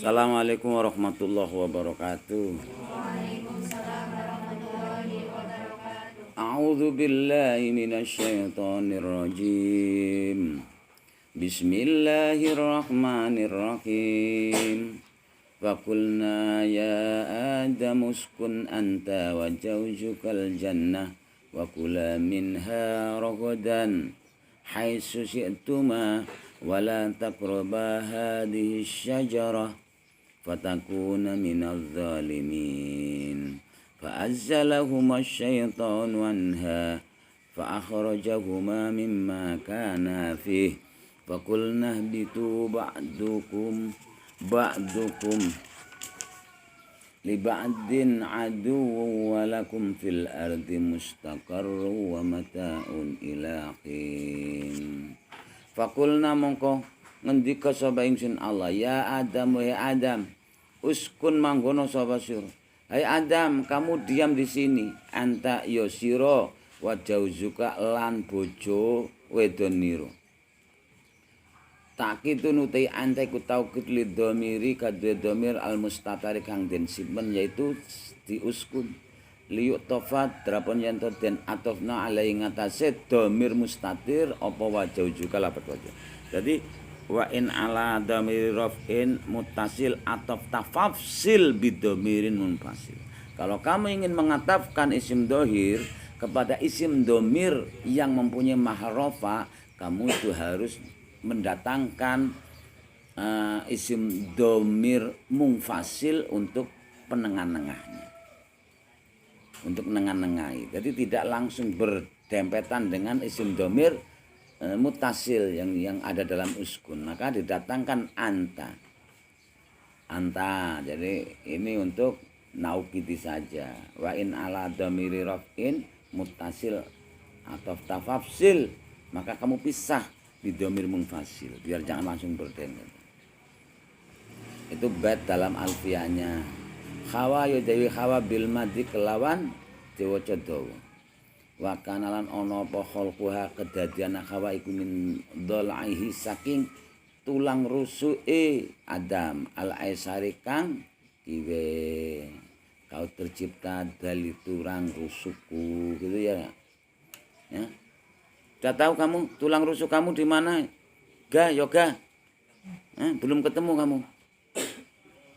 Assalamualaikum warahmatullahi wabarakatuh. A'udzu billahi minasyaitonir rajim. Bismillahirrahmanirrahim. Faqulna ya Adam uskun anta wa zawjukal jannah wa kula minha ragadan haitsu syi'tuma wa la taqraba hadhihi asy-syajarah fatakuna minadh dhalimin. Fa'azzalahuma asy-syaitanu anha fa'akhrajahuma mimma kana fihi faqulna ihbitu ba'dukum li ba'din aduwwun wa lakum fil ardi mustaqarrun wa mata'un ila hin. Faqulna mongko ngendika sapa ingsun Allah, ya Adam wa Adam, uskun manggono sapa sira. Hai Adam, kamu diam di sini. Anta ya sira wa jauzuka lan bojo wedoniro. Takitun utai anta iku taukid li dhamiri kadhe dhamir al mustatari kang den simpen yaitu di uskun liyuk tofat drapon yen to den atofna alai ngatasé dhamir mustatir apa wajau juga lapat wajah. Jadi wa in ala dhamiri rafin muttasil atof tafafsil bidhamirin munfasil. Kalau kamu ingin mengatafkan isim dohir kepada isim domir yang mempunyai mahrofa, kamu itu harus mendatangkan isim domir mungfasil untuk penengah-nengahnya, untuk nengah-nengahi. Jadi tidak langsung berdempetan dengan isim domir mutasil yang ada dalam uskun, maka didatangkan anta. Jadi ini untuk naukiti saja. Wa in ala domiri rafin mutasil atau tafafsil, maka kamu pisah bidomir mungfasil biar jangan langsung berdempet. Itu bait dalam alfiyahnya. Khawa yudawi khawa bil madi kelawan diwaca dawa. Wa kanalan ana apa khalquha kedadian khawa iku min dhalaihi saking tulang rusuke Adam al aisari kang kiwe kau tercipta dari tulang rusukku gitu ya. Ya. Sudah tahu kamu tulang rusuk kamu di mana? Yoga. Belum ketemu kamu.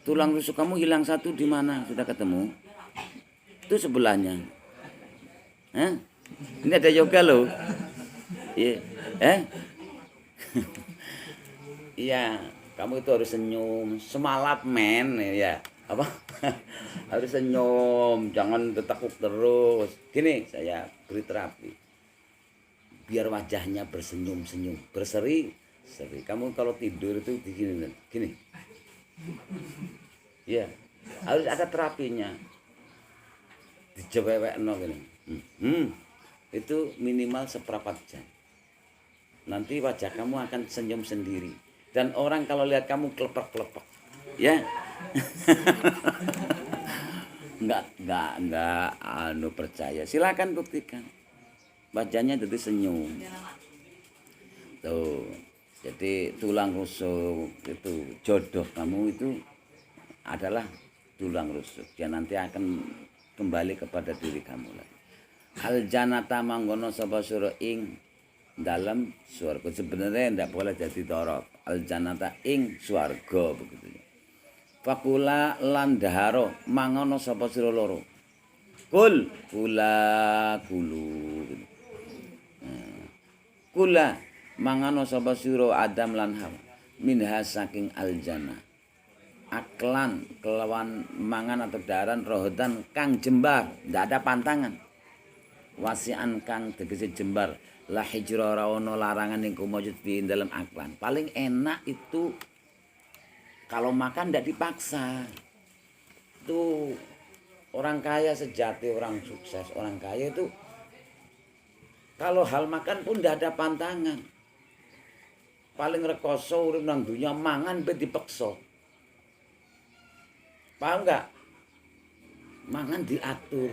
Tulang rusuk kamu hilang satu di mana? Sudah ketemu? Itu sebelahnya. Ini ada yoga loh. Iya. Iya, kamu itu harus senyum. Semalap men ya. Apa? Harus senyum, jangan tertekuk terus. Gini, saya beri terapi. Biar wajahnya bersenyum-senyum, berseri-seri. Kamu kalau tidur itu gini. Ya, harus ada terapinya. Dijewewekno gini. Itu minimal seperempat jam. Nanti wajah kamu akan senyum sendiri. Dan orang kalau lihat kamu kelepek-kelepek, ya. Enggak percaya. Silakan buktikan. Wajahnya jadi senyum. Tuh. Jadi tulang rusuk itu jodoh kamu itu adalah tulang rusuk. Dia nanti akan kembali kepada diri kamu lagi. Al janata manggono sapa sira ing dalam swarga. Sebenarnya tidak boleh jadi dorob. Al janata ing swarga begitu. Fakula lan daharo mangono sapa sira loro. Kula kula mangano sapa sira Adam lan Hawa minha saking aljana aklan kelawan mangan atau daran rohodan kang jembar ndak ada pantangan wasian kang tegese jembar la hijra ora ono larangan ning kumujud di dalam aklan. Paling enak itu kalau makan ndak dipaksa. Itu orang kaya sejati, orang sukses, orang kaya itu kalau hal makan pun tidak ada pantangan. Paling rekoso urip nang dunya mangan pe dipeksa. Paham enggak? Mangan diatur.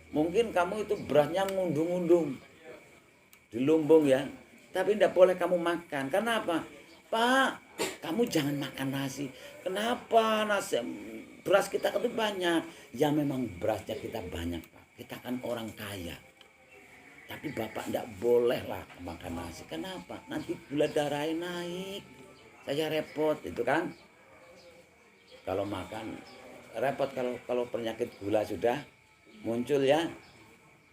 Mungkin kamu itu berasnya ngundung-undung di lumbung ya, tapi tidak boleh kamu makan. Karena apa? Pak, Kamu jangan makan nasi. Kenapa nasi? Beras kita itu banyak. Ya memang berasnya kita banyak, Pak. Kita kan orang kaya. Tapi Bapak tidak boleh lah makan nasi. Kenapa? Nanti gula darahnya naik. Saya repot itu kan. Kalau makan repot kalau penyakit gula sudah muncul ya.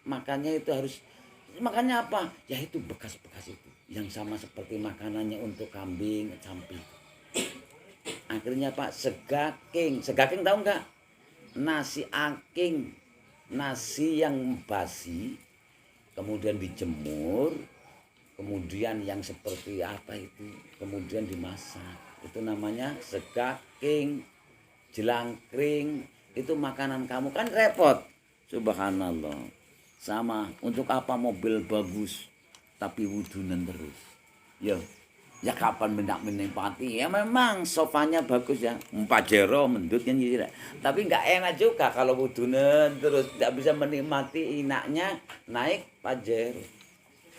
Makannya itu harus makannya apa? Ya itu bekas-bekas itu. Yang sama seperti makanannya untuk kambing, sapi. Akhirnya Pak segaking tahu nggak? Nasi aking, nasi yang basi, kemudian dijemur, kemudian yang seperti apa itu, kemudian dimasak. Itu namanya segaking, jelangkring. Itu makanan kamu kan repot. Subhanallah. Sama untuk apa mobil bagus tapi wudunan terus. Yo. Ya kapan menikmati? Ya memang sofanya bagus ya. Pajero mendut kan gitu. Tapi nggak enak juga kalau wudunan terus tidak bisa menikmati enaknya naik pajero.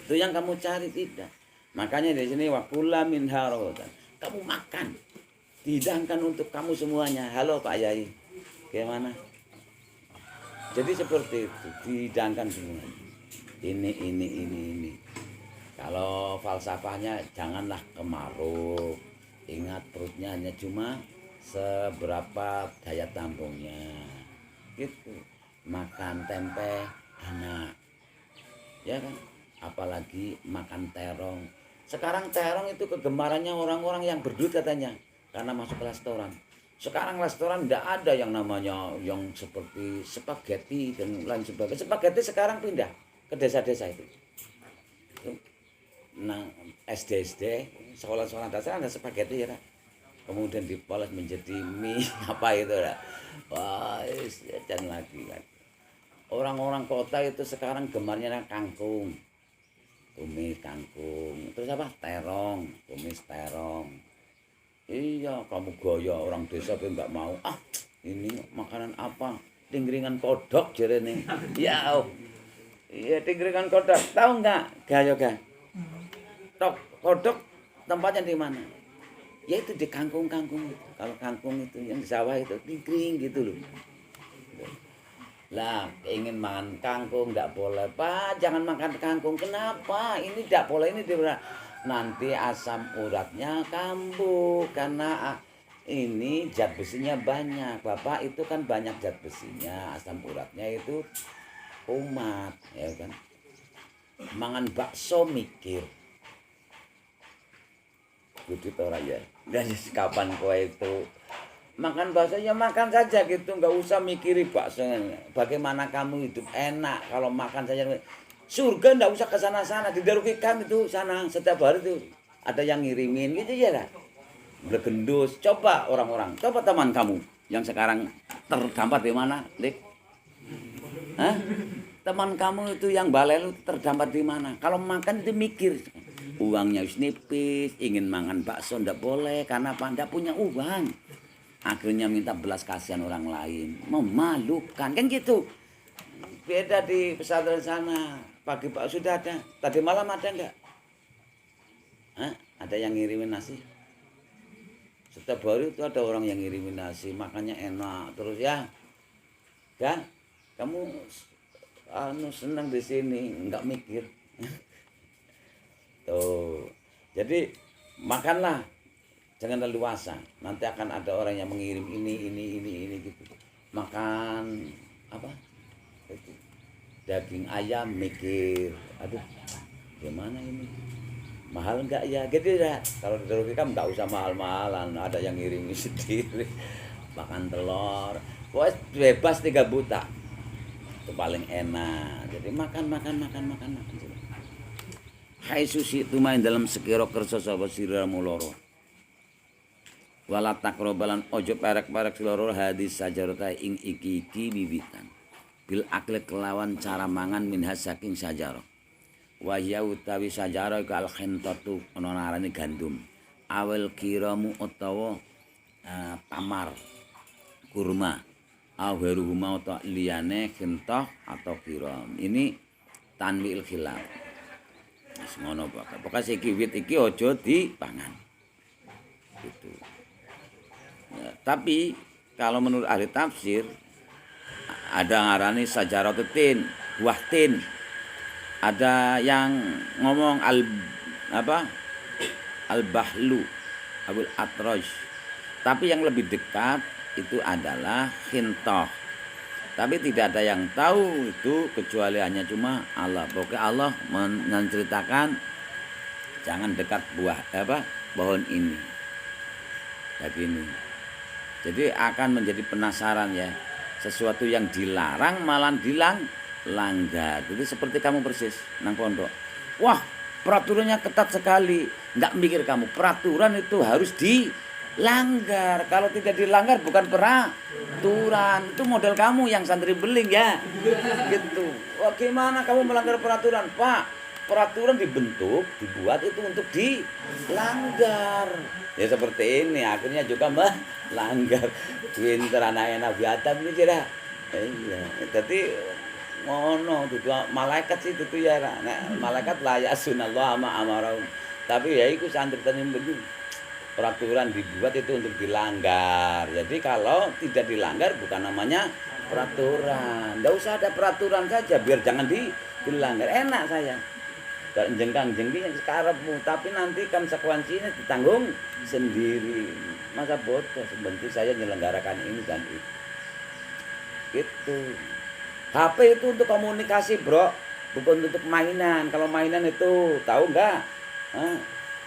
Itu yang kamu cari tidak. Makanya di sini wakula min harodan. Kamu makan. Dihidangkan untuk kamu semuanya. Halo Pak Yai. Bagaimana? Jadi seperti itu, dihidangkan semuanya. Ini. Kalau falsafahnya janganlah kemaruk. Ingat perutnya hanya cuma seberapa daya tampungnya. Gitu. Makan tempe enak. Ya kan? Apalagi makan terong. Sekarang terong itu kegemarannya orang-orang yang berduit katanya. Karena masuk ke restoran. Sekarang restoran tidak ada yang namanya yang seperti spaghetti dan lain sebagainya. Spaghetti sekarang pindah ke desa-desa itu. Nah, SD, sekolah-sekolah dasar ada spaghetti ya, Kak. Kemudian dipoles menjadi mie apa itu, Kak. Wah, dan lagi. Orang-orang kota itu sekarang gemarnya kangkung. Tumis kangkung. Terus apa? Terong, tumis terong. Iya, kamu gaya orang desa tapi enggak mau. Ah, ini makanan apa? Tingkringan kodok jarene. Ya, oh. Iya, tingkringan kodok. Tahu enggak? Gaya kan? Kodok tempatnya di mana? Ya itu di kangkung-kangkung. Kalau kangkung itu yang di sawah itu tingkring gitu loh. Lah, ingin makan kangkung enggak boleh. Pak, jangan makan kangkung. Kenapa? Ini enggak boleh, ini nanti asam uratnya kambuh karena ini zat besinya banyak. Bapak itu kan banyak zat besinya, asam uratnya itu kumat, ya kan. Mangan bakso mikir. Gitu ora ya. Dan kapan kowe itu makan bakso ya makan saja gitu, nggak usah mikiri bakso. Bagaimana kamu hidup enak kalau makan saja. Surga nggak usah ke sana-sana, di Darukikan itu sana setiap hari itu ada yang ngirimin gitu ya kan. Bergendus, coba orang-orang, coba teman kamu yang sekarang terdampar di mana, Dik? Hah? Teman kamu itu yang balelu terdampar di mana? Kalau makan itu mikir, uangnya harus nipis, ingin makan bakso ndak boleh karena apa? Ndak punya uang. Akhirnya minta belas kasihan orang lain, memalukan kan gitu. Beda di pesantren sana. Pagi Pak sudah ada. Tadi malam ada enggak? Hah? Ada yang ngirimin nasi. Setiap hari itu ada orang yang ngirimin nasi, makannya enak terus ya. Kan? Kamu senang di sini, enggak mikir. Tuh. Jadi makanlah. Jangan leluasa. Nanti akan ada orang yang mengirim ini gitu. Makan apa? Itu daging ayam mikir, aduh gimana ini mahal enggak ya gitu ya. Kalau di Darukikan enggak usah mahal-mahalan, ada yang ngirimi sendiri. Makan telur bebas 3 buta itu paling enak. Jadi makan hai susi itu main dalam sekiro kersa sapa siramu loro wala takrobalan ojo perek-perek siloro hadis sajarata ing iki bibitan bil akli kelawan cara mangan minhas saking sajarah wa ya utawi sajarah iku al khintatu ana narane gandum awel kiramu utawa tamar kurma awheruhuma utawa liyane khintah atau kiram ini tanwil khilaf wis ngono pokoke iki wit iki aja dipangan gitu. Ya, tapi kalau menurut ahli tafsir ada ngarani sajaratutin, buah tin. Ada yang ngomong al-bahlu, abul atroj. Tapi yang lebih dekat itu adalah hintoh. Tapi tidak ada yang tahu itu kecuali hanya cuma Allah. Pokoknya Allah menceritakan jangan dekat pohon ini. Jadi akan menjadi penasaran ya. Sesuatu yang dilarang malah dilanggar. Jadi seperti kamu persis nang pondok. Wah, peraturannya ketat sekali. Enggak mikir kamu, peraturan itu harus dilanggar. Kalau tidak dilanggar bukan peraturan. Itu model kamu yang santri beling ya. Gitu. Wah, gimana kamu melanggar peraturan, Pak? Peraturan dibentuk, dibuat itu untuk dilanggar. Ya seperti ini, akhirnya juga melanggar. Pinter anaknya Nabi Adam ini kira. Iya, jadi ngono itu malaikat sih itu ya. Nah, malaikat layak sunallah ama amarahum. Tapi ya itu santri tadi begini. Peraturan dibuat itu untuk dilanggar. Jadi kalau tidak dilanggar bukan namanya peraturan. Enggak usah ada peraturan saja biar jangan dilanggar. Enak saya. Jengkang-jengking sekarapmu, tapi nanti konsekuensinya ditanggung sendiri. Masa bodoh sebenarnya saya menyelenggarakan ini dan itu. Gitu. HP itu untuk komunikasi, bro, bukan untuk mainan. Kalau mainan itu tahu enggak?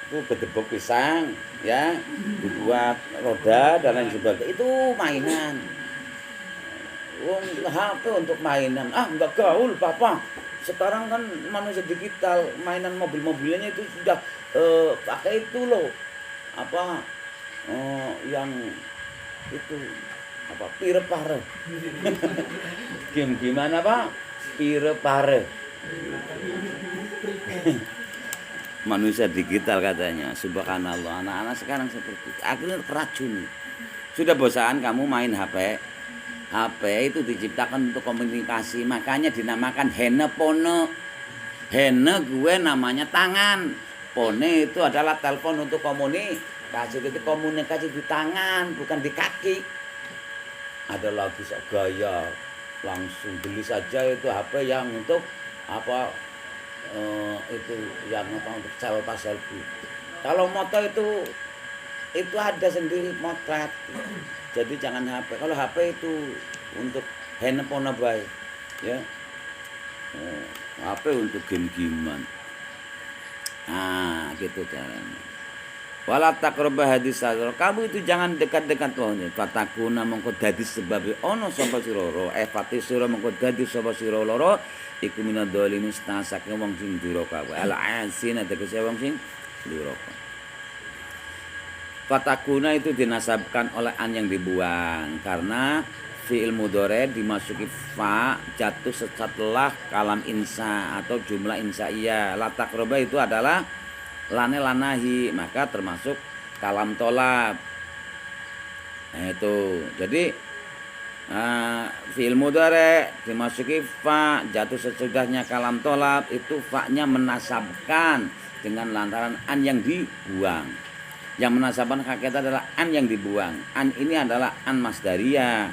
Itu gedebok pisang, ya, dibuat roda dan lain sebagainya. Itu mainan. HP untuk mainan. Enggak gaul, Papa. Sekarang kan manusia digital, mainan mobil-mobilnya itu sudah pakai itu loh. Yang itu pire-pare. Game gimana, Pak? Pire-pare. Manusia digital katanya. Subhanallah, anak-anak sekarang seperti itu. Akhirnya keracun. Sudah bosan kamu main HP? HP itu diciptakan untuk komunikasi, makanya dinamakan handphone. Hene gue namanya tangan. Pone itu adalah telepon untuk komunikasi. Jadi komunikasi di tangan, bukan di kaki. Ada lagi gaya langsung beli saja itu HP yang untuk itu yang untuk selfie. Kalau moto itu ada sendiri motret. Jadi jangan HP. Kalau HP itu untuk handphone baik, ya. HP untuk game-gamean. Nah, gitu caranya. Wala taqrabu hadis sadar. Kamu itu jangan dekat-dekat pohonnya. Fatakuna mongko dadi sebab ono sapa sira loro. Fatisura mongko dadi sapa sira loro iku minadzalimin saking wong sing duraka. Al-asina tegese wong sing duraka. Fatakuna itu dinasabkan oleh an yang dibuang karena fi'il mudhari dimasuki fa jatuh setelah kalam insa atau jumlah insaiyah. La taqraba itu adalah lane lanahi, maka termasuk kalam tolab. Nah itu. Jadi fi'il mudhari dimasuki fa jatuh sesudahnya kalam tolab itu fa-nya menasabkan dengan lantaran an yang dibuang. Yang menasabkan hakikat adalah an yang dibuang. An ini adalah an masdariyah.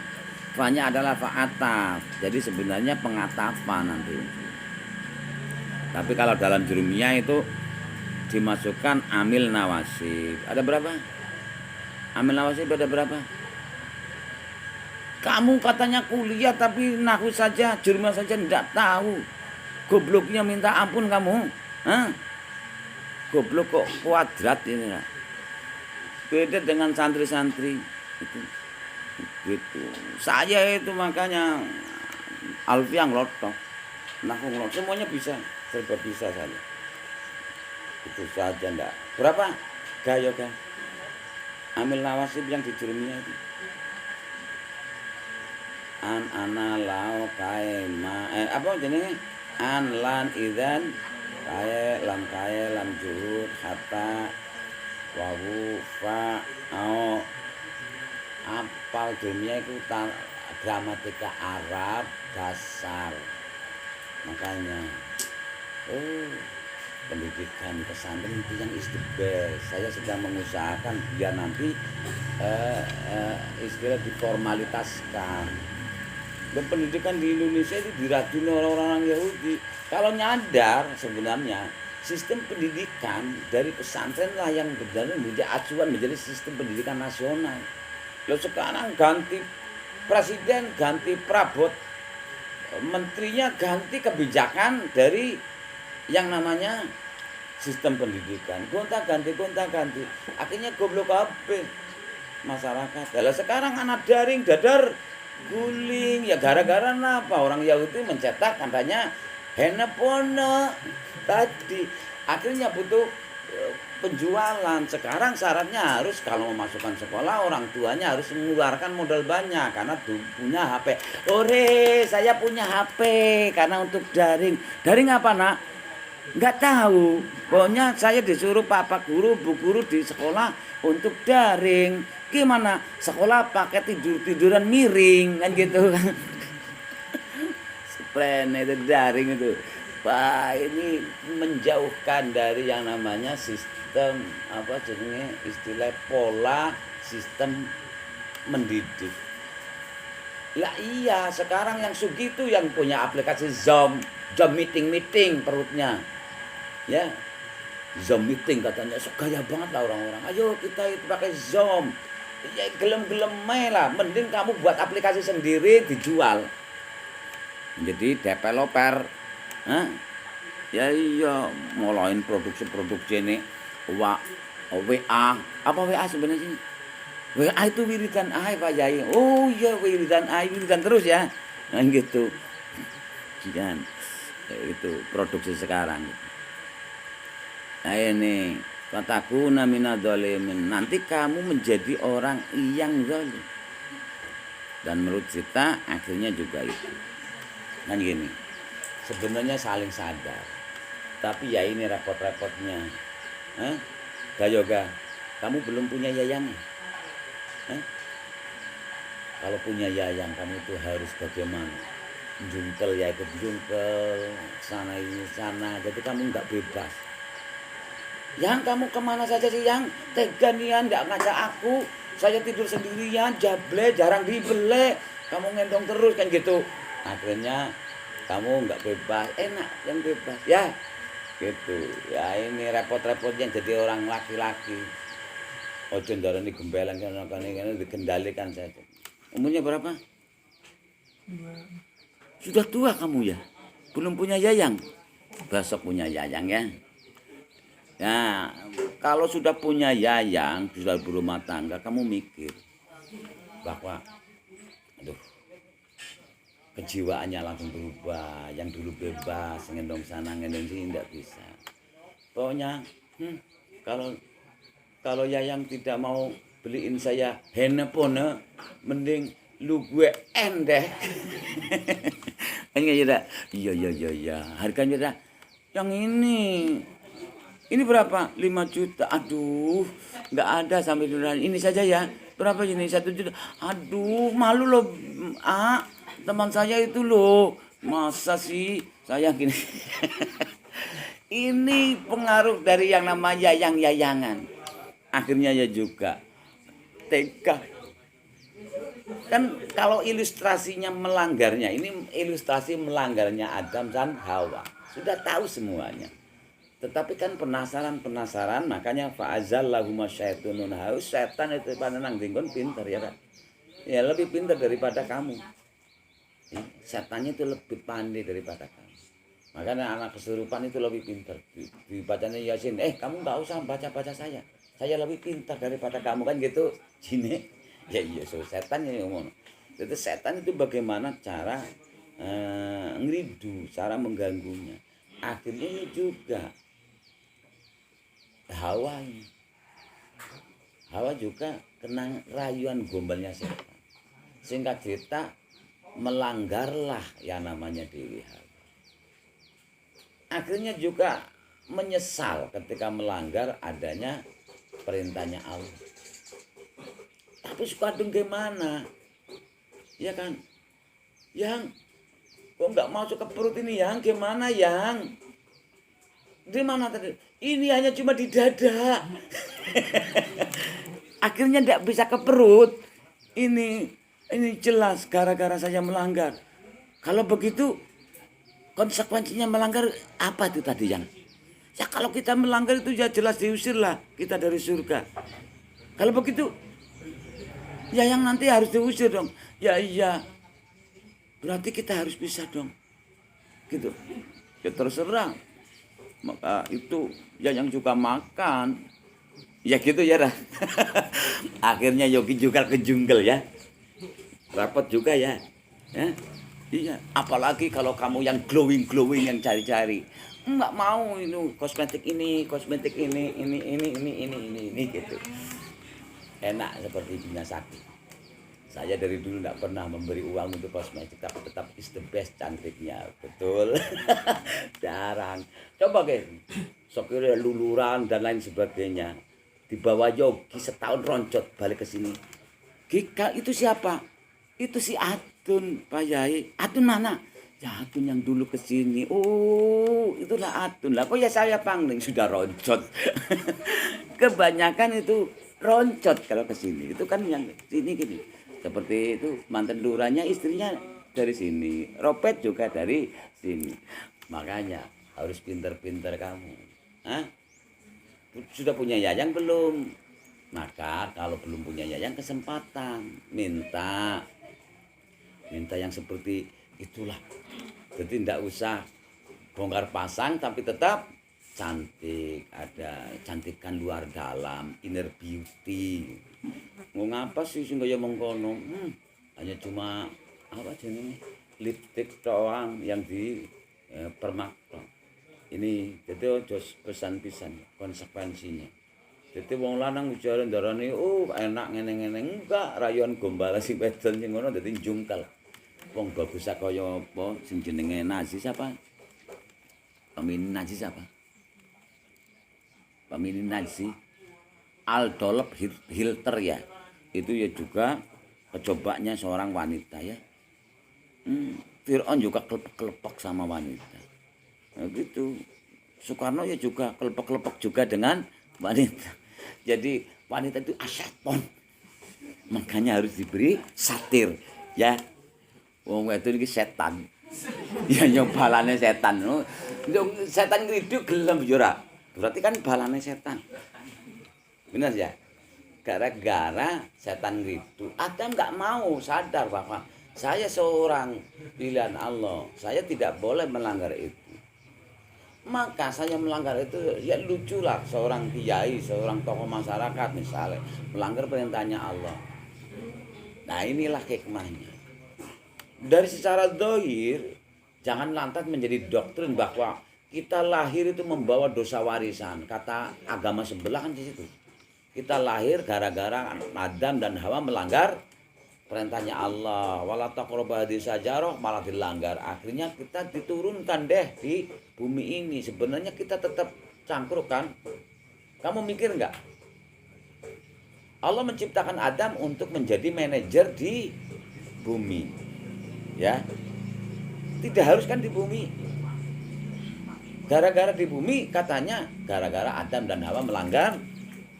Fa-nya adalah fa'ataf. Jadi sebenarnya pengatafan nanti. Tapi kalau dalam jurumiyah itu dimasukkan amil nawasib. Ada berapa? Amil nawasib ada berapa? Kamu katanya kuliah tapi nahwu saja, jurumiyah saja tidak tahu. Gobloknya minta ampun kamu. Goblok kok kuadrat ini lah. Beda dengan santri-santri itu gitu. Saya itu makanya alfiah ngelotok, nahwu ngelotok, semuanya bisa, serba bisa saya. Itu saja ndak. Berapa? Gayo kan? Amil nawasib yang di jurumiyah itu. An ana lau kae ma apa jenenge? An lan idzan kae lam juhud hatta wawu fa apal dunia itu gramatika Arab dasar, makanya pendidikan pesantren itu yang is the best. Saya sedang mengusahakan biar nanti istilah diformalitaskan. Dan pendidikan di Indonesia itu diracuni oleh orang-orang Yahudi. Kalau nyadar sebenarnya sistem pendidikan dari pesantren lah yang benar menjadi acuan menjadi sistem pendidikan nasional. Loh sekarang ganti presiden, ganti prabot, menterinya ganti kebijakan dari yang namanya sistem pendidikan. Gonta-ganti. Akhirnya goblok kabeh masyarakat. Lah sekarang anak daring dadar guling ya gara-gara apa? Orang Yahudi mencetak katanya handphone tadi. Akhirnya butuh penjualan. Sekarang syaratnya harus kalau memasukkan sekolah orang tuanya harus mengeluarkan modal banyak karena punya HP. Ore, saya punya HP karena untuk daring. Daring apa, Nak? Nggak tahu. Pokoknya saya disuruh Pak Guru, Bu Guru di sekolah untuk daring. Gimana? Sekolah pakai tiduran miring kan gitu kan. Spren itu daring itu. Pak, ini menjauhkan dari yang namanya sistem apa jadinya istilah pola sistem mendidik. Lah iya, sekarang yang sugi itu yang punya aplikasi Zoom meeting perutnya. Ya. Zoom meeting katanya, gaya banget lah orang-orang. Ayo kita itu pakai Zoom. Ya gelem-gelem lah, mending kamu buat aplikasi sendiri dijual. Menjadi developer. Hah? Ya iya, mulain produksi ini WA. Apa WA sebenarnya? WA itu wiridan AI Pak Yai. Oh iya wiridan AI, wiridan terus ya. Nah gitu. Jangan. Itu produksi sekarang. Nah ini kataku namina dzalimin. Nanti kamu menjadi orang yang zalim. Dan menurut kita akhirnya juga itu. Kan gini. Sebenarnya saling sadar. Tapi ya ini repot-repotnya. Gayoga, kamu belum punya yayang. Kalau punya yayang kamu itu harus bagaimana? Jungkel ya ikut jungkel, sana ini sana. Jadi kamu nggak bebas. Yang kamu kemana saja sih yang? Tega nian nggak ngajak aku. Saya tidur sendirian, jable, jarang dibele. Kamu ngendong terus kan gitu. Akhirnya kamu nggak bebas, enak yang bebas ya gitu ya. Ini repot-repotnya jadi orang laki-laki. Ojo ndarani gembelan kan dikendalikan saja. Umurnya berapa? Sudah tua kamu ya, belum punya yayang. Besok punya yayang ya. Nah kalau sudah punya yayang, sudah berumah tangga, kamu mikir bahwa aduh, kejiwaannya langsung berubah. Yang dulu bebas ngendong sana ngendong sini tidak bisa. Pokoknya kalau yayang tidak mau beliin saya handphone, mending lu gue endeh. Enggak ya. Iya. Harganya dah yang ini berapa? 5 juta. Aduh, nggak ada sampai duran. Ini saja ya. Berapa ini? 1 juta. Aduh, malu loh. Teman saya itu loh, masa sih saya gini. Ini pengaruh dari yang namanya yayangan. Akhirnya ya juga tega. Kan kalau ilustrasinya melanggarnya, ini ilustrasi melanggarnya Adam dan Hawa. Sudah tahu semuanya. Tetapi kan penasaran, makanya fa'azallahuma syaitunun haus. Setan itu pada nang dinggon pintar ya kan. Ya lebih pintar daripada kamu. Setannya itu lebih pandai daripada kamu. Makanya anak kesurupan itu lebih pintar. Dibacanya Yasin, kamu nggak usah baca saya lebih pintar daripada kamu kan gitu. Sini ya iya setan yang ngomong. Jadi setan itu bagaimana cara ngeridu, cara mengganggunya. Akhirnya ini juga Hawa juga kena rayuan gombalnya setan. Singkat cerita melanggarlah yang namanya Dewi Hawa. Akhirnya juga menyesal ketika melanggar adanya perintahnya Allah. Tapi suka gimana? Ya kan? Yang kok nggak masuk ke perut ini yang gimana yang? Di mana tadi? Ini hanya cuma di dada. Akhirnya tidak bisa ke perut. Ini jelas gara-gara saya melanggar. Kalau begitu konsekuensinya melanggar apa itu tadi yang? Ya kalau kita melanggar itu ya jelas diusir lah kita dari surga. Kalau begitu ya yang nanti harus diusir dong. Ya iya. Berarti kita harus bisa dong. Gitu. Ya terserah. Maka itu ya yang juga makan. Ya gitu ya dah. Akhirnya Yogi juga ke jungle ya. Repot juga ya. Ya. Iya, apalagi kalau kamu yang glowing yang cari-cari. Enggak mau ini kosmetik ini gitu. Enak seperti Bina Sakti. Saya dari dulu enggak pernah memberi uang untuk kosmetik, tapi tetap is the best cantiknya, betul. Jarang. Coba guys, sokirnya luluran dan lain sebagainya. Dibawa Yogi setahun roncot balik ke sini. Gika itu siapa? Itu si Atun, Pak Yai. Atun mana? Ya Atun yang dulu ke sini. Oh, itulah Atun. Lah kok ya saya pangling sudah roncot. Kebanyakan itu roncot kalau ke sini. Itu kan yang sini gini. Seperti itu mantan lurahnya istrinya dari sini. Ropet juga dari sini. Makanya harus pinter-pinter kamu. Hah? Sudah punya yayang belum? Maka kalau belum punya yayang kesempatan. Minta yang seperti itulah. Jadi tidak usah bongkar pasang tapi tetap cantik. Ada cantikan luar dalam, inner beauty. Mau ngapa sih kaya mengkono? Hanya cuma apa jenenge lipstick doang yang di permak. Ini jadi ojo pesan-pesan konsekuensinya. Jadi wong lanang ujare ndarani enak ngene-ngene enggak rayon gombala sing wedon sing ngono dadi jungkal. Wong bagus kaya apa sing jenenge Nazi siapa? Pemimpin Nazi siapa? Pemimpin Nazi Adolf Hitler ya. Itu ya juga kecobanya seorang wanita ya. Fir'aun juga kelepek-kelepek sama wanita. Nah, gitu. Soekarno ya juga kelepek-kelepek juga dengan wanita. Jadi wanita itu asyapon. Makanya harus diberi satir ya. Wong itu iki setan. Ya nyobalane setan. Setan ngriduk gelem yo ora. Berarti kan balane setan. Benar ya? Gara-gara setan ngriduk. Adam enggak mau sadar bahwa saya seorang pilihan Allah. Saya tidak boleh melanggar itu. Maka saya melanggar itu ya luculah seorang kiai, seorang tokoh masyarakat misalnya melanggar perintahnya Allah. Nah inilah hikmahnya. Dari secara dohir jangan lantas menjadi doktrin bahwa kita lahir itu membawa dosa warisan. Kata agama sebelah kan di situ. Kita lahir gara-gara Adam dan Hawa melanggar perintahnya Allah. Wala taqrabu hadhihi syajarah malah dilanggar. Akhirnya kita diturunkan deh di bumi ini. Sebenarnya kita tetap cangkruk kan? Kamu mikir enggak? Allah menciptakan Adam untuk menjadi manajer di bumi. Ya. Tidak harus kan di bumi. Gara-gara di bumi katanya gara-gara Adam dan Hawa melanggar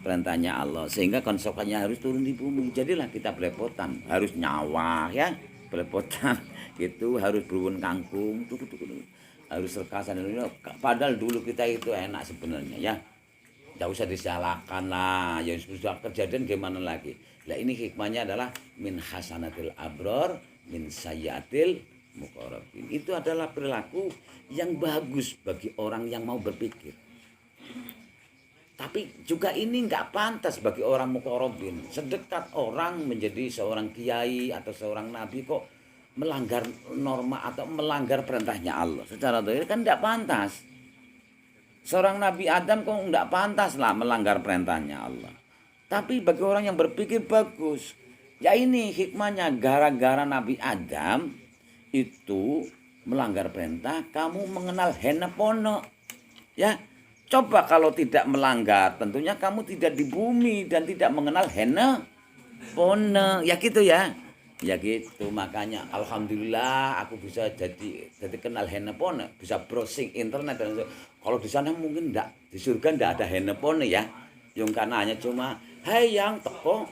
perintahnya Allah sehingga konsekuensinya harus turun di bumi. Jadilah kita belepotan, harus nyawa ya, belepotan gitu, harus berubun kangkung, harus rekasan. Padahal dulu kita itu enak sebenarnya ya. Enggak usah disalahkan lah, ya sudah kejadian gimana lagi. Lah ini hikmahnya adalah min hasanatil abror min sayyatil muqarrabin. Itu adalah perilaku yang bagus bagi orang yang mau berpikir. Tapi juga ini enggak pantas bagi orang muqarrabin. Sedekat orang menjadi seorang kiai atau seorang nabi kok melanggar norma atau melanggar perintahnya Allah. Secara dohir kan enggak pantas. Seorang Nabi Adam kok enggak pantas lah melanggar perintahnya Allah. Tapi bagi orang yang berpikir bagus. Ya ini hikmahnya gara-gara Nabi Adam itu melanggar perintah, kamu mengenal Henepono. Ya. Coba kalau tidak melanggar, tentunya kamu tidak di bumi dan tidak mengenal Henepono. Ya gitu ya. Ya gitu, makanya alhamdulillah aku bisa jadi kenal handphone, bisa browsing internet dan kalau di sana mungkin enggak, di surga enggak ada handphone ya. Yang karena hanya cuma, "Hai yang teko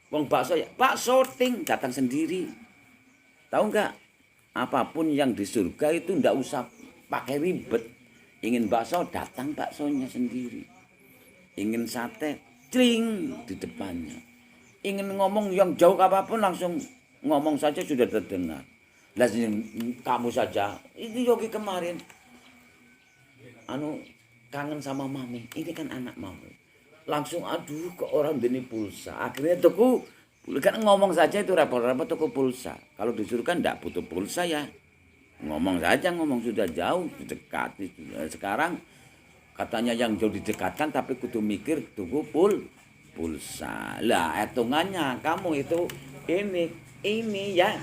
wong bakso ya, bakso ting datang sendiri." Tahu enggak? Apapun yang di surga itu enggak usah pakai ribet. Ingin bakso datang baksonya sendiri. Ingin sate, cling di depannya. Ingin ngomong yang jauh apapun langsung ngomong saja sudah terdengar. Lah kamu saja, ini Yogi kemarin kangen sama mami. Ini kan anak mami. Langsung aduh ke orang dini pulsa. Akhirnya tuku kan ngomong saja itu repot-repot tuku pulsa. Kalau disuruh kan enggak butuh pulsa ya. Ngomong saja, ngomong sudah jauh, dekat. Sekarang katanya yang jauh didekatkan tapi kudu mikir tuku pulsa. Lah hitungannya kamu itu ini ya.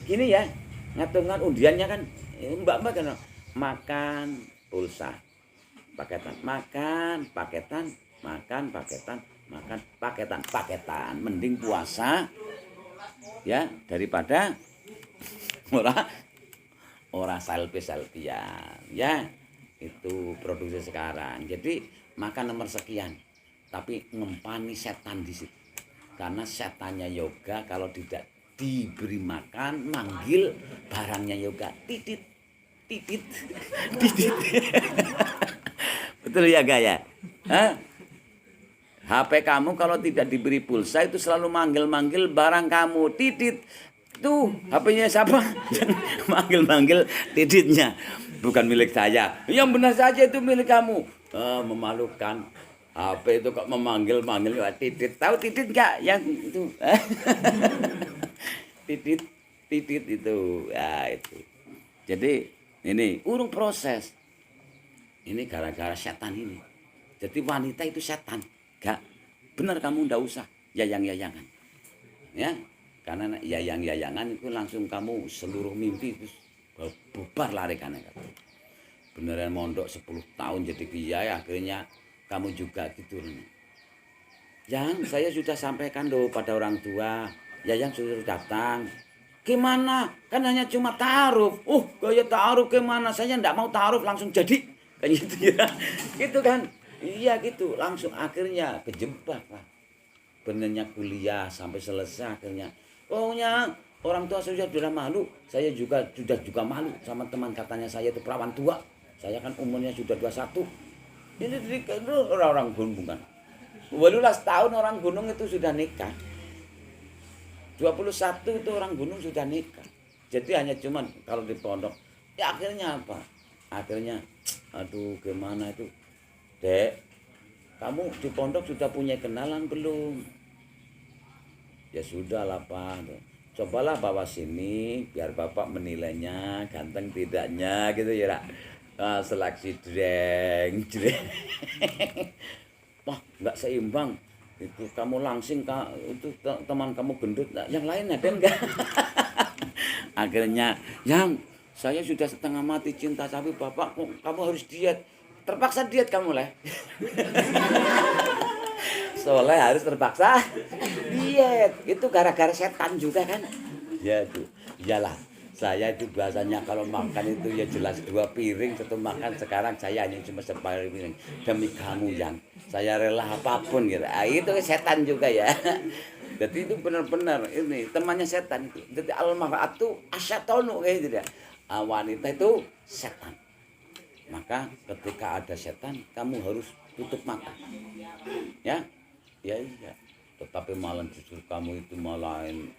Gini ya. Ngitungan undiannya kan Mbak kan makan pulsa. Paketan, makan paketan, makan paketan, makan paketan. Mending puasa ya daripada ora selfie-selfiean ya. Itu produksi sekarang. Jadi makan nomor sekian. Tapi ngempani setan di situ. Karena setannya yoga kalau tidak diberi makan, manggil barangnya yoga. Titit. Titit. Titit. Betul ya Gaya? Hah? HP kamu kalau tidak diberi pulsa itu selalu manggil-manggil barang kamu. Titit. Tuh, HP-nya siapa? Manggil-manggil tititnya. Bukan milik saya. Yang benar saja itu milik kamu. Memalukan. HP itu kok memanggil-manggil titit. Tahu titit enggak? Yang itu. titit itu. Ya itu. Jadi ini urung proses. Ini gara-gara setan ini. Jadi wanita itu setan. Enggak. Benar kamu enggak usah yayang-yayangan. Ya. Karena yayang-yayangan itu langsung kamu seluruh mimpi itu bubar larikannya. Beneran mondok 10 tahun jadi kiai akhirnya kamu juga gitu. Yang saya sudah sampaikan loh pada orang tua, Yayang sudah datang. Gimana? Kan hanya cuma taaruf. Gaya taaruf gimana? Saya enggak mau taaruf langsung jadi. Kayak gitu ya. Gitu kan? Iya gitu. Langsung akhirnya kejebak lah. Benernya kuliah sampai selesai akhirnya. Pokoknya orang tua saya sudah malu. Saya juga sudah malu sama teman katanya saya itu perawan tua. Saya kan umurnya sudah 21. Ini orang-orang gunung kan. 12 tahun orang gunung itu sudah nikah. 21 itu orang gunung sudah nikah. Jadi hanya cuman kalau di pondok. Ya akhirnya apa? Akhirnya aduh gimana itu. Dek, kamu di pondok sudah punya kenalan belum? Ya sudah lah Pak. Cobalah bawa sini biar Bapak menilainya ganteng tidaknya gitu ya. Seleksi jreng. Wah, enggak seimbang. Itu kamu langsing itu teman kamu gendut, yang lain ada enggak? Akhirnya, yang saya sudah setengah mati cinta tapi Bapak kamu harus diet. Terpaksa diet kamu lah. Soleh harus terpaksa diet. Itu gara-gara setan juga kan? Ya itu. Iyalah. Saya itu biasanya kalau makan itu ya jelas 2 piring satu makan. Sekarang saya hanya cuma sepiring. Demi kamu yang saya rela apapun gitu. Itu setan juga ya. Jadi itu benar-benar ini temannya setan. Jadi al-mar'atu asyatonu kayak gitu ya. Wanita itu setan. Maka ketika ada setan kamu harus tutup mata. Ya. Ya iya. Tetapi malah justru kamu itu malahin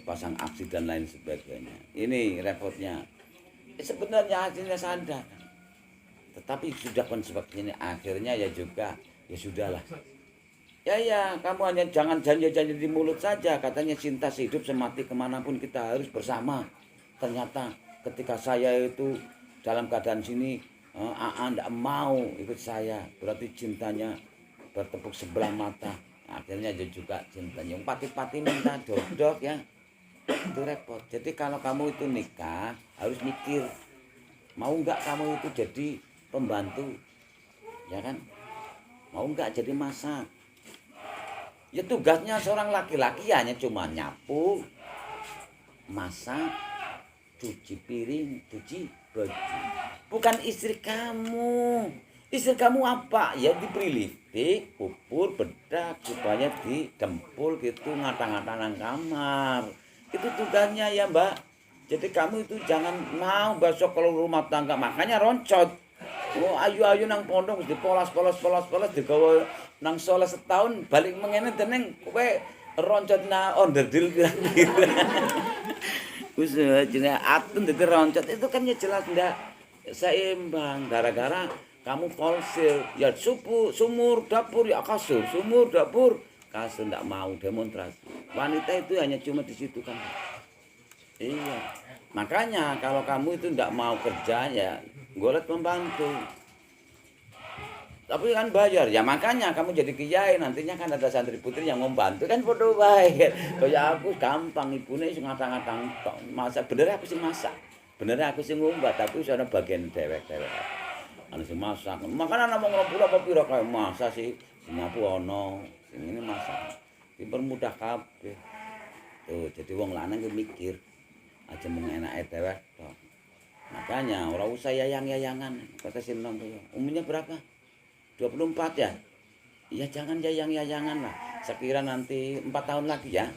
pasang aksi dan lain sebagainya. Ini repotnya. Sebenarnya hasilnya sadar. Tetapi sudah konsekuensinya akhirnya ya juga ya sudahlah. Ya kamu hanya jangan janji-janji di mulut saja. Katanya cinta sehidup semati kemanapun kita harus bersama. Ternyata ketika saya itu dalam keadaan sini enggak mau ikut saya. Berarti cintanya bertepuk sebelah mata. Akhirnya juga cintanya yang pati-pati minta dok ya. Itu repot. Jadi kalau kamu itu nikah harus mikir mau enggak kamu itu jadi pembantu, ya kan? Mau enggak jadi masak? Ya tugasnya seorang laki-laki hanya cuma nyapu, masak, cuci piring, cuci baju. Bukan istri kamu. Istri kamu apa? Ya diberi lipstik, pupur, bedak supaya didempul gitu ngata-ngata nang kamar. Itu tugasnya ya Mbak. Jadi kamu itu jangan mau besok kalau rumah tangga makanya roncot. Oh ayu-ayu nang pondok dipolas digawa nang soleh setahun balik mengene dening kowe roncot na onderdil kira-kira. Wis jenenge atun dadi roncot itu kan ya jelas ndak seimbang gara-gara kamu polsil ya sumur dapur ya kasur sumur dapur kasur ndak mau demonstrasi. Wanita itu hanya cuma di situ kan. Iya. Makanya kalau kamu itu ndak mau kerja ya golek pembantu. Tapi kan bayar ya makanya kamu jadi kiai nantinya kan ada santri putri yang membantu kan podo bae. Kayak aku gampang ibune sing ngatang-ngatang masak bener aku sing masak. Bener aku sing ngumbah tapi wis ana bagian dewek-dewek. Ana sing masak. Makanya ana wong 20 apa pira kae masak sih. Nyapu ono, sing ini masak. Dipermudah kabeh. Tuh jadi wong lanang ki mikir aja mung enake dewek tok. Makanya ora usah yayang-yayangan kata Sinom tuh. Umurnya berapa? 24 ya? Ya jangan yayang-yayangan lah. Sekira nanti 4 tahun lagi ya.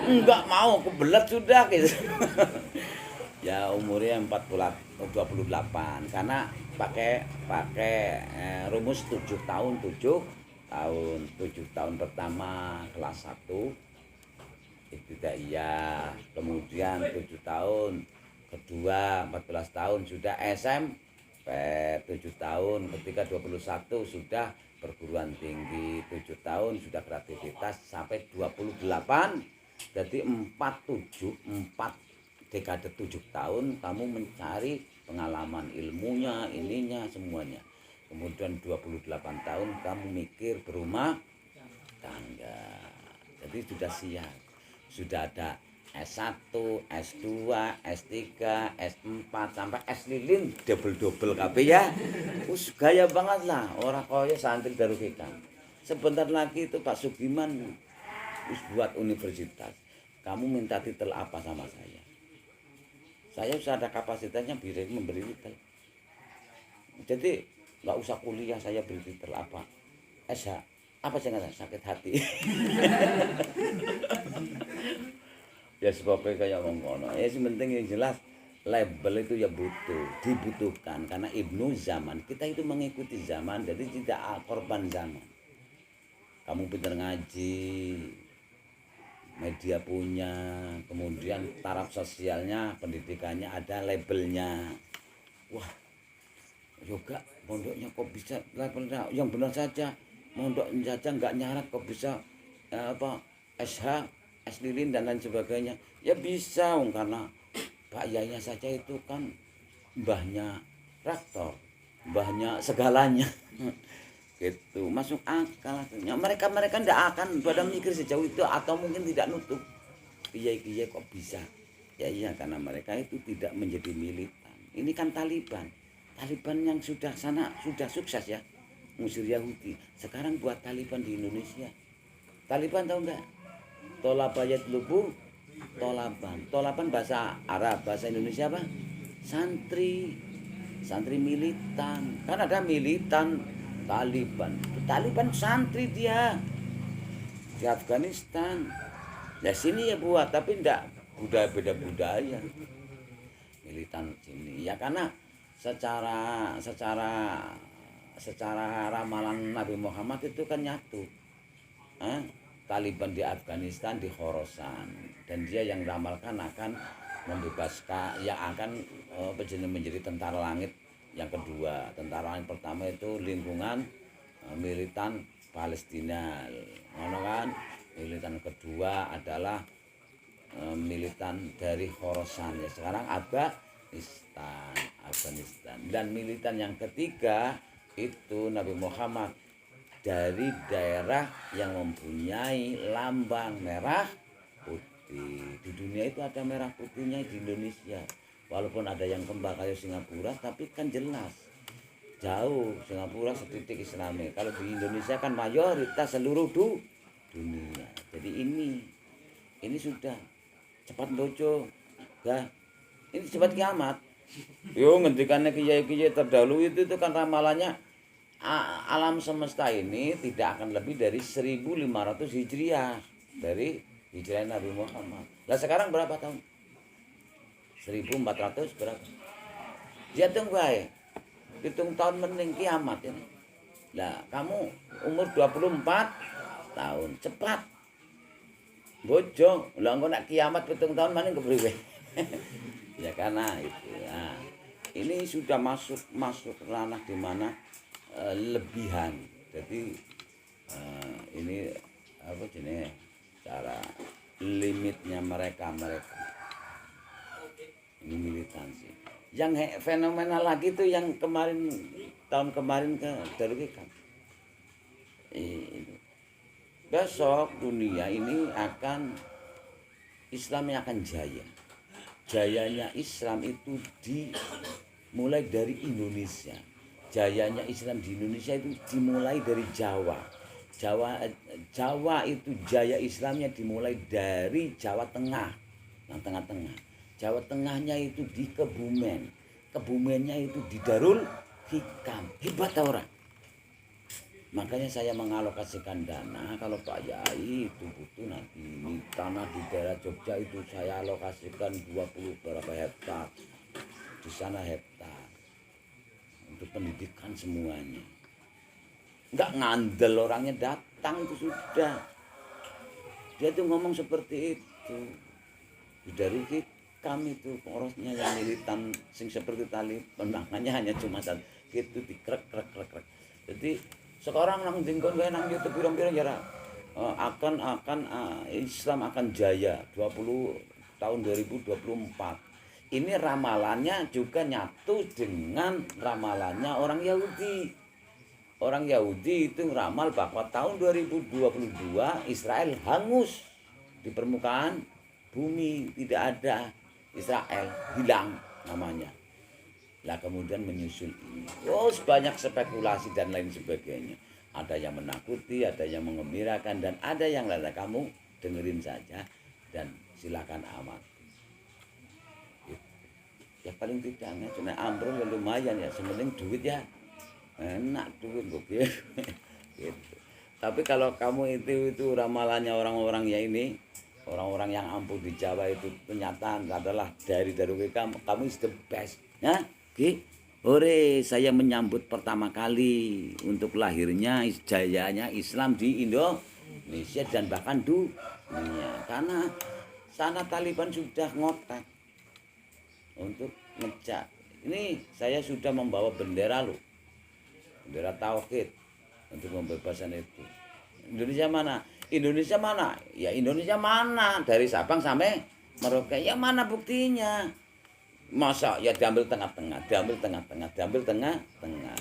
Enggak mau, kebelet sudah gitu. Ya umurnya 28 karena pakai rumus 7 tahun 7 tahun pertama kelas 1 ibtidaiyah, kemudian 7 tahun kedua 14 tahun sudah SMP 7 tahun, ketika 21 sudah perguruan tinggi, 7 tahun sudah kreativitas sampai 28. Jadi 4 dekade 7 tahun kamu mencari pengalaman ilmunya, ininya semuanya. Kemudian 28 tahun kamu mikir berumah tangga. Jadi sudah siap. Sudah ada S1, S2, S3, S4 sampai S lilin double kabeh ya. Wis gaya banget lah, ora kaya santri Darul Hikam. Sebentar lagi itu Pak Sugiman wis buat universitas. Kamu minta titel apa sama saya? Saya sudah ada kapasitasnya memberi titel. Jadi nggak usah kuliah saya beri titel apa. SH, apa sih nggak sakit hati. Ya sebabnya kayak ngono. Ya penting yang jelas label itu ya dibutuhkan karena ibnu zaman. Kita itu mengikuti zaman jadi tidak korban zaman. Kamu pintar ngaji, media punya, kemudian taraf sosialnya, pendidikannya ada labelnya. Wah, yoga pondoknya kok bisa labelnya yang benar saja. Mondok saja nggak nyarat kok bisa SH S lilin dan lain sebagainya ya bisa karena Pak Yaya saja itu kan mbahnya rektor, mbahnya segalanya gitu masuk akal mereka ndak akan pada mikir sejauh itu atau mungkin tidak nutup kiai kok bisa ya iya karena mereka itu tidak menjadi militan. Ini kan Taliban yang sudah sukses ya ngusir Yahudi. Sekarang buat Taliban di Indonesia. Taliban tahu enggak? Tolabayat lubu, tolaban bahasa Arab, bahasa Indonesia apa? Santri militan. Kan ada militan Taliban santri dia di Afghanistan. Nah sini ya buat, tapi enggak beda budaya. Militan sini ya karena secara ramalan Nabi Muhammad itu kan nyatu. Taliban di Afghanistan di Khorasan dan dia yang ramalkan akan membebaskan yang akan menjadi tentara langit yang kedua. Tentara langit pertama itu lingkungan militan Palestina, ngono kan? Militan kedua adalah militan dari Khorasan ya sekarang Afghanistan dan militan yang ketiga itu Nabi Muhammad dari daerah yang mempunyai lambang merah putih. Di dunia itu ada merah putihnya di Indonesia. Walaupun ada yang kembang kayak Singapura, tapi kan jelas jauh Singapura setitik Islami. Kalau di Indonesia kan mayoritas seluruh dunia. Jadi ini sudah cepat bojo. Ya. Ini cepat kiamat. Yo ngendikannya kiai-kiai terdahulu itu kan ramalannya alam semesta ini tidak akan lebih dari 1500 Hijriah dari hijrah Nabi Muhammad. Lah sekarang berapa tahun? 1400 berapa? Hitung wae. Hitung tahun mending kiamat ini. Lah kamu umur 24 tahun, cepat. Bojo, lah engko nek kiamat hitung tahun maning kepriwe? Ya karena itu. Nah, ini sudah masuk ranah di mana lebihan. Jadi ini apa jenis cara limitnya mereka ini militansi. Yang fenomenal lagi tuh yang tahun kemarin ke Darul Hikam. Besok dunia ini Islamnya akan jaya. Jayanya Islam itu dimulai dari Indonesia. Jayanya Islam di Indonesia itu dimulai dari Jawa. Jawa itu jaya Islamnya dimulai dari Jawa Tengah, yang tengah-tengah. Jawa Tengahnya itu di Kebumen. Kebumennya itu di Darul Hikam. Hebat orang. Makanya saya mengalokasikan dana kalau Pak Yai itu butuh nanti ini tanah di daerah Jogja itu saya alokasikan 20 berapa hektar. Di sana hektar. Untuk pendidikan semuanya. Enggak ngandel orangnya datang itu sudah. Dia tuh ngomong seperti itu. Di Darul Hikam itu porosnya yang militan sing seperti tali penangannya hanya cuma satu gitu dikrek. Jadi sekarang nang dingkon kae nang YouTube pirang-pirang ya akan Islam akan jaya tahun 2024. Ini ramalannya juga nyatu dengan ramalannya orang Yahudi. Orang Yahudi itu ramal bahwa tahun 2022 Israel hangus di permukaan bumi, tidak ada Israel, hilang namanya. Lah kemudian menyusul ini. Oh, banyak spekulasi dan lain sebagainya. Ada yang menakuti, ada yang mengembirakan, dan ada yang lain. Kamu dengerin saja dan silakan amati. Ya paling tidak cuma ambrol ya lumayan ya, sementing duit ya. Enak duit gitu. Tapi kalau kamu itu ramalannya orang-orang ya ini, orang-orang yang ampuh di Jawa itu kenyataan adalah dari Darul Hikam, kamu is the best. Ya? Ore, saya menyambut pertama kali untuk lahirnya jayanya Islam di Indonesia dan bahkan dunia. Karena sana Taliban sudah ngotak untuk ngecak. Ini saya sudah membawa bendera loh. Bendera tauhid untuk pembebasan itu. Indonesia mana? Indonesia mana? Ya Indonesia mana? Dari Sabang sampai Merauke. Ya mana buktinya? Masa ya diambil tengah-tengah. Ya,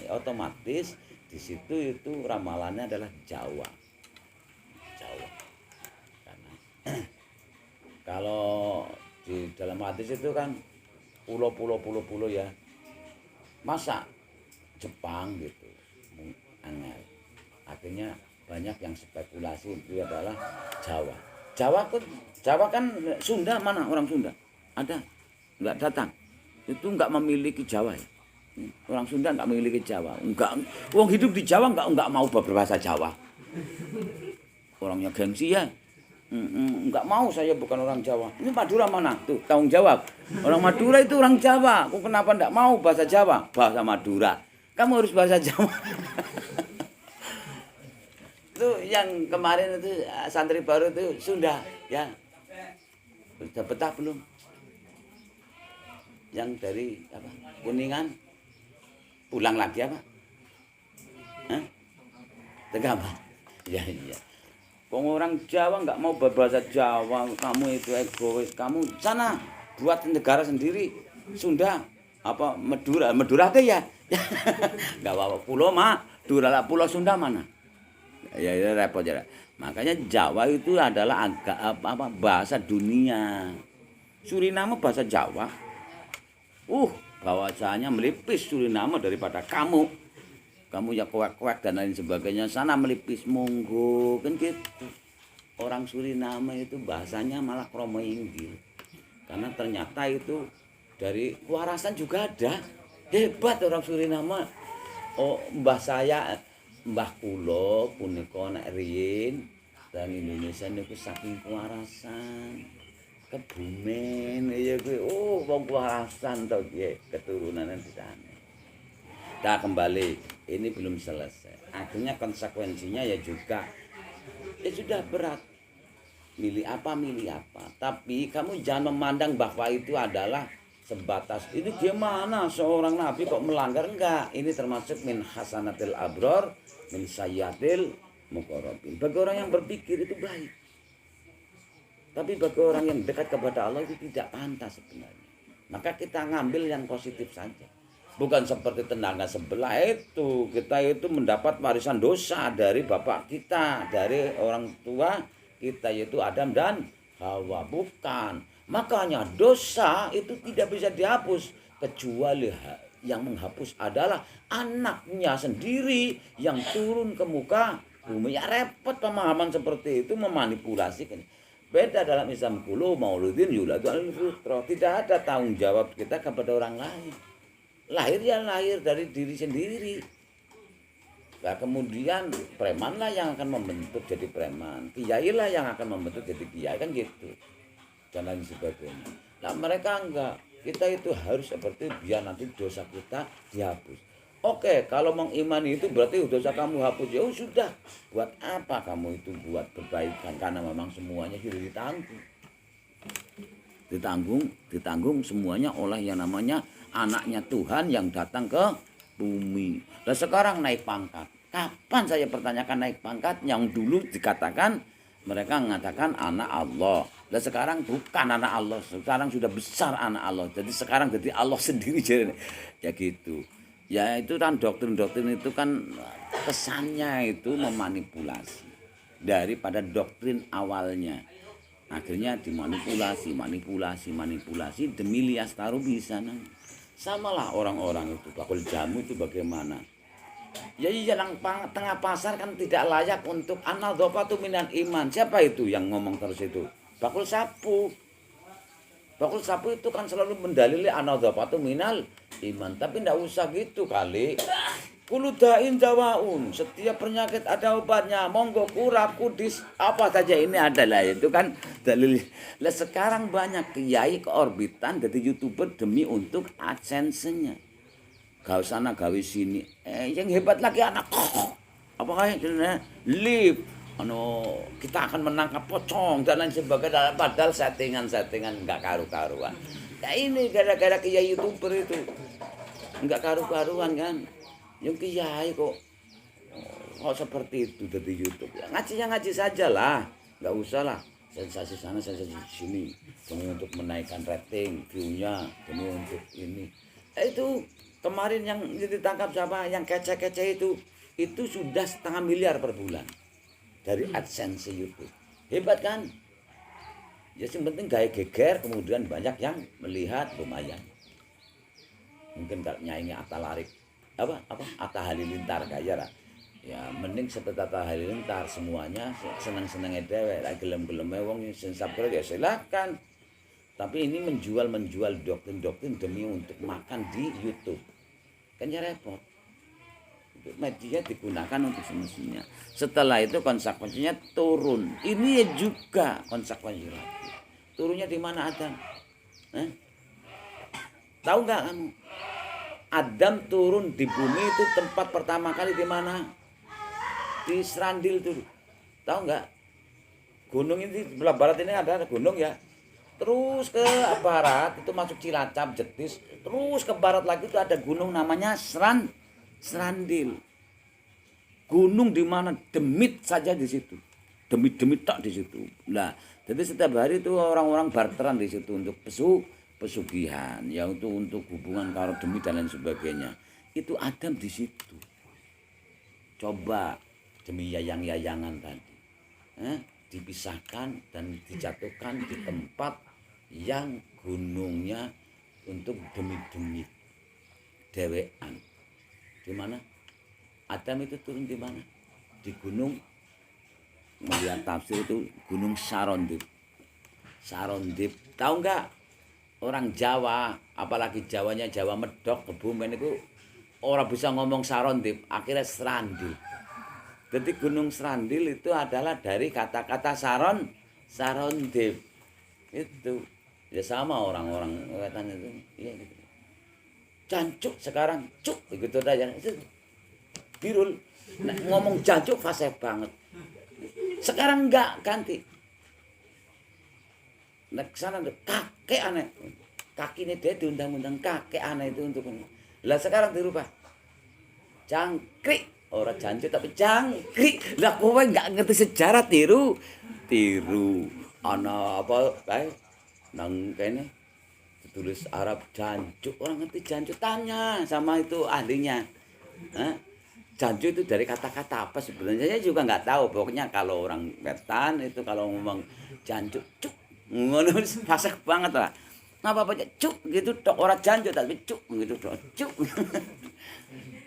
otomatis di situ itu ramalannya adalah Jawa. Karena kalau di dalam hadis itu kan pulau ya. Masa Jepang gitu. Angel. Akhirnya banyak yang spekulasi itu adalah Jawa. Jawa kan Sunda, mana orang Sunda? Ada? Enggak datang. Itu enggak memiliki Jawa ya. Orang Sunda enggak memiliki Jawa. Enggak, wong hidup di Jawa enggak mau berbahasa Jawa. Orangnya gengsi ya. Enggak mau, saya bukan orang Jawa. Ini Madura mana? Tuh, tanggung jawab. Orang Madura itu orang Jawa. Kok kenapa enggak mau bahasa Jawa? Bahasa Madura. Kamu harus bahasa Jawa. Itu yang kemarin itu santri baru itu Sunda ya. Sudah betah belum? Yang dari apa? Kuningan pulang lagi apa? Hah? Tegaman. Ya iya. Kong orang Jawa nggak mau berbahasa Jawa, kamu itu egois. Kamu sana buat negara sendiri. Sunda apa Madura ada ya? Nggak apa-apa. Pulau Madura lah, Pulau Sunda mana? Ya repot ya. Makanya Jawa itu adalah apa bahasa dunia. Suriname bahasa Jawa. Bahwasanya melipis Suriname daripada kamu. Kamu ya kuek-kuek dan lain sebagainya. Sana melipis monggo kan gitu. orang Suriname itu bahasanya malah kromo inggil. Karena ternyata itu dari kewarasan juga ada. Hebat orang Suriname. Oh, mbah saya, mbah kula punika nek riyin dan Indonesia niku saking kewarasan. Kebumen ya kuwi. Oh, wong kewarasan to piye keturunan di sana. Nah, kembali, ini belum selesai. Akhirnya konsekuensinya ya juga ya sudah berat. Milih apa. Tapi kamu jangan memandang bahwa itu adalah sebatas ini gimana seorang nabi kok melanggar, enggak. Ini termasuk min hasanatil abror, min sayyatil muqarrabin. Bagi orang yang berpikir itu baik. Tapi bagi orang yang dekat kepada Allah itu tidak pantas sebenarnya. Maka kita ngambil yang positif saja. Bukan seperti tetangga sebelah itu. Kita itu mendapat warisan dosa dari bapak kita, dari orang tua kita, yaitu Adam dan Hawa. Bukan. Makanya dosa itu tidak bisa dihapus. Kecuali yang menghapus adalah anaknya sendiri yang turun ke muka bumi. Ya repot pemahaman seperti itu, memanipulasi. Beda dalam Islam, kulu mauludin yuladu alal fitrah. Tidak ada tanggung jawab kita kepada orang lain. Lahir ya lahir dari diri sendiri. Nah, kemudian preman lah yang akan membentuk jadi preman, kiai lah yang akan membentuk jadi kiai, kan gitu, dan lain sebagainya. Nah, mereka enggak. Kita itu harus seperti biar nanti dosa kita dihapus. Oke, kalau mengimani itu berarti dosa kamu hapus. Ya sudah, buat apa kamu itu buat perbaikan? Karena memang semuanya sudah ditanggung semuanya oleh yang namanya anaknya Tuhan yang datang ke bumi. Dan sekarang naik pangkat. Kapan saya pertanyakan naik pangkat? Yang dulu dikatakan, mereka mengatakan anak Allah. Dan sekarang bukan anak Allah. Sekarang sudah besar anak Allah. Jadi sekarang jadi Allah sendiri. Ya gitu. Ya itu kan doktrin-doktrin itu kan kesannya itu memanipulasi. Daripada doktrin awalnya. Akhirnya dimanipulasi demi liastaru bisa. Samalah orang-orang itu. Bakul jamu itu bagaimana? Ya yang tengah pasar kan tidak layak untuk an-nadhafatu minal iman. Siapa itu yang ngomong terus itu? Bakul sapu. Bakul sapu itu kan selalu mendalili an-nadhafatu minal iman. Tapi tidak usah gitu kali. Kuludain jawaun. Setiap penyakit ada obatnya. Monggo kurap, kudis, apa saja ini adalah itu kan dalil. Lah sekarang banyak kiai keorbitan jadi YouTuber demi untuk AdSense-nya. Gawe sana gawe sini. Yang hebat lagi anak apa kayak live kita akan menangkap pocong dan lain sebagainya, padahal settingan enggak karu-karuan. Ya ini gara-gara kiai YouTuber itu enggak karu-karuan kan. Yang kiai kok seperti itu dari YouTube. Ya ngaji saja lah, enggak usah lah sensasi sana sensasi sini demi untuk menaikkan rating view-nya, demi untuk ini. Itu kemarin yang ditangkap siapa yang kece-kece itu sudah 1,5 miliar per bulan dari AdSense YouTube. Hebat kan? Ya yang penting gaya geger, kemudian banyak yang melihat, lumayan. Mungkin kalau nyanyi Atta Larik Atta Halilintar gaya lah. Ya mending seperti Atta Halilintar, semuanya seneng-senenge dhewe, lek gelem-geleme wong sing subscribe ya silakan. Tapi ini menjual doktrin-doktrin demi untuk makan di YouTube. Kan ya repot. Media digunakan untuk semestinya. Setelah itu konsekuensinya turun. Ini ya juga konsekuensi lagi. Turunnya di mana Adam? Tahu nggak kamu? Adam turun di bumi itu tempat pertama kali di mana? Di Serandil tuh. Tahu nggak? Gunung ini di sebelah barat ini ada gunung ya. Terus ke barat itu masuk Cilacap, Jetis. Terus ke barat lagi itu ada gunung namanya Serandil. Gunung di mana demit saja di situ. Demit tak di situ. Nah, jadi setiap hari itu orang-orang barteran di situ untuk pesugihan, ya untuk hubungan karo demit dan lain sebagainya. Itu Adam di situ. Coba demi yayang-yayangan tadi. Dipisahkan dan dijatuhkan di tempat yang gunungnya untuk demit-demit dewean. Di mana? Adam itu turun di mana? Di gunung melihat tafsir itu Gunung Sarondip. Sarondip, tahu nggak? Orang Jawa, apalagi Jawanya Jawa Medok, Kebumen itu orang bisa ngomong Sarondip, akhirnya Serandil. Jadi Gunung Serandil itu adalah dari kata-kata Sarondip. Itu ya sama orang-orang wetan itu. Iya gitu. Jancuk sekarang, cuk gitu aja. Birul nah, ngomong jancuk fasih banget. Sekarang enggak ganti. Nek sana kakek aneh. Kaki ini dia diundang-undang kakek aneh itu untuk ini. Lah sekarang dirubah. Jangkrik. Orang jancuk tapi jangkrik. Lah kowe enggak ngerti sejarah tiru. Ana apa kae nang kene tulis Arab jancuk. Orang ngerti jancuk, tanya sama itu ahlinya. Hah? Jancuk itu dari kata-kata apa sebenarnya saya juga nggak tahu. Pokoknya kalau orang wetan itu kalau ngomong jancuk, cuk, ngono fasih banget lah. Ngapa apa cuk gitu tok orang jancuk tapi cuk gitu tok cuk.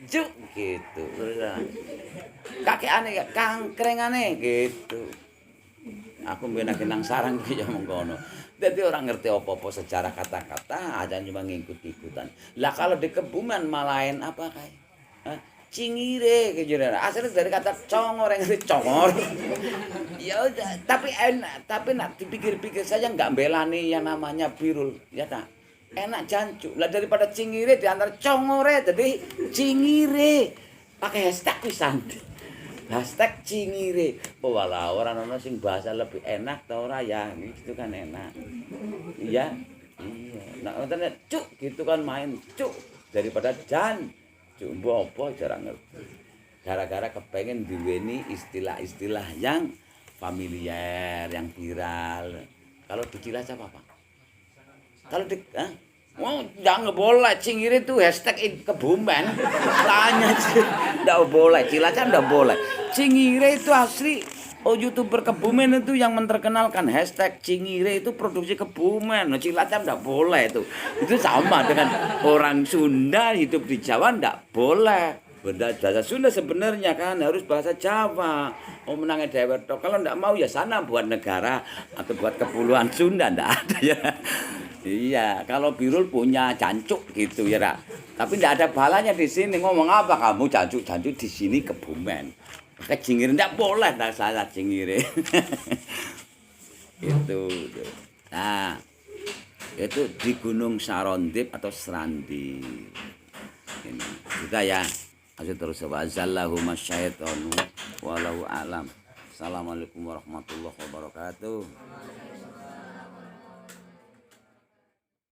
Cuk gitu. Kakek aneh, kangkreng aneh gitu. Aku mbiyen nang sarang ki ya mengkono. Jadi orang ngerti apa-apa sejarah kata-kata, aja cuma ngikut-ikutan. Lah kalau di Kebumen malahin apa kayak? Cingire kejuran. Asalnya dari kata congor yang ngerti congor. Ya udah, tapi enak, tapi nak dipikir-pikir saja nggak belani yang namanya Birul, ya tak? Enak jancuk. Lah daripada cingire di antara congore jadi cingire. Pakai hashtag pisan. Hashtag cingire. Oh walah orang ono sing bahasa lebih enak ta ora ya, gitu kan enak. Iya. Iya. Nah, ngoten cuk gitu kan main cuk daripada jan. Cuk mbok apa jarang ngerti. Gara-gara kepengen duweni istilah-istilah yang familiar, yang viral. Kalau di Cilacap apa? Kalau di oh, jangan boleh cingire itu hashtag Kebumen. Tanya sih, enggak boleh. Cilacap enggak boleh. Cingire itu asli. Oh, YouTuber Kebumen itu yang menterkenalkan hashtag cingire itu produksi Kebumen. Nah, Cilacap enggak boleh itu. Itu sama dengan orang Sunda hidup di Jawa enggak boleh. Bahasa Sunda sebenarnya kan harus bahasa Jawa. Oh menangnya dewek tok. Kalau enggak mau ya sana buat negara atau buat kepulauan Sunda enggak ada ya. Iya, kalau Birul punya jancuk gitu ya, Kak. Tapi enggak ada balanya di sini. Ngomong apa kamu jancuk-jancuk di sini Kebumen. Pakai cingire enggak boleh, enggak salah cingire. Itu. Nah, itu di Gunung Sarondip atau Serandil. Ini. Sudah ya. Masih terus wazallahu masyaitonu walau alam. Assalamualaikum warahmatullahi wabarakatuh.